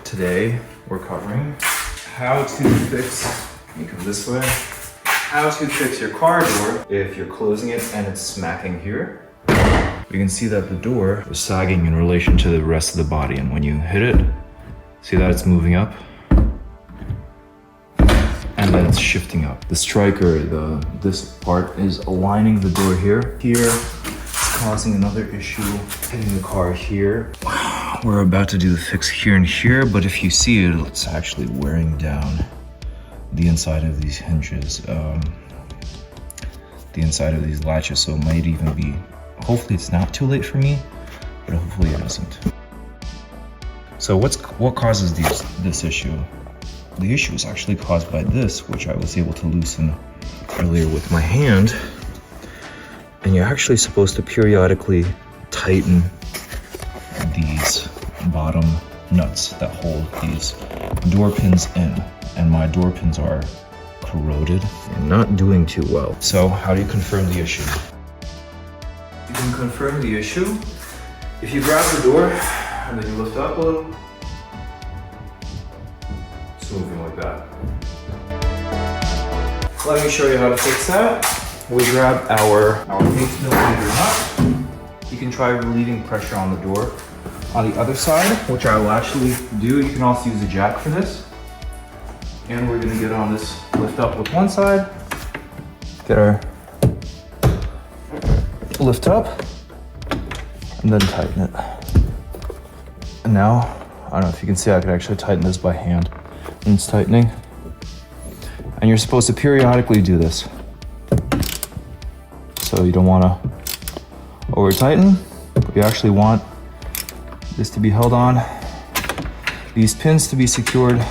Today we're covering how to fix, let me come this way, how to fix your car door if you're closing it and it's smacking here. You can see that the door is sagging in relation to the rest of the body, and when you hit it, see that it's moving up and then it's shifting up. The striker, this part is aligning the door here. Here, it's causing another issue hitting the car here. We're about to do the fix here and here, but if you see it, it's actually wearing down the inside of these hinges, the inside of these latches, so it might even be, hopefully it's not too late for me, but hopefully it isn't. So what causes this issue? The issue is actually caused by this, which I was able to loosen earlier with my hand. And you're actually supposed to periodically tighten these bottom nuts that hold these door pins in. And my door pins are corroded and not doing too well. So how do you confirm the issue? You can confirm the issue if you grab the door and then you lift up a little. It's moving like that. Let me show you how to fix that. We grab our 8mm nut. You can try relieving pressure on the door. On the other side, which I will actually do, you can also use a jack for this. And we're gonna get on this lift up with one side. Get our lift up and then tighten it. And now, I don't know if you can see, I could actually tighten this by hand. And it's tightening. And you're supposed to periodically do this. So you don't wanna over tighten, but you actually want this to be held on, these pins to be secured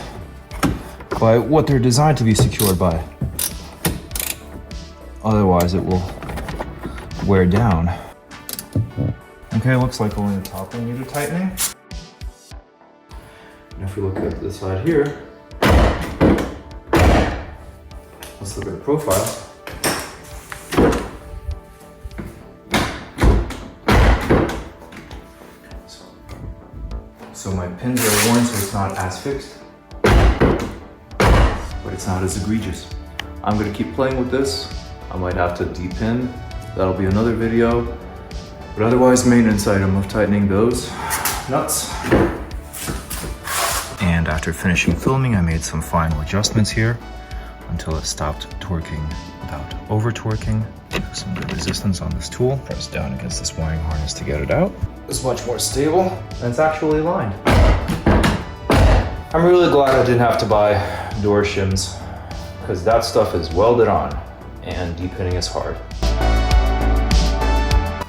by what they're designed to be secured by. Otherwise it will wear down. Okay, looks like only the top one needed tightening. And if we look at the side here, let's look at the profile. So my pins are worn, so it's not as fixed, but it's not as egregious. I'm gonna keep playing with this. I might have to de-pin. That'll be another video. But otherwise, maintenance item of tightening those nuts. And after finishing filming, I made some final adjustments here until it stopped torquing without over torquing. Some good resistance on this tool. Press down against this wiring harness to get it out. It's much more stable, and it's actually aligned. I'm really glad I didn't have to buy door shims, because that stuff is welded on, and de-pinning is hard.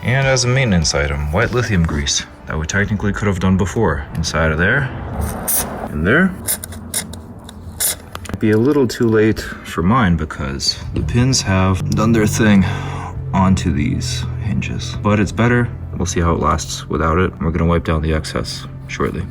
And as a maintenance item, white lithium grease that we technically could have done before. Inside of there, and there. Be a little too late for mine because the pins have done their thing onto these hinges, but it's better. We'll see how it lasts without it. We're gonna wipe down the excess shortly.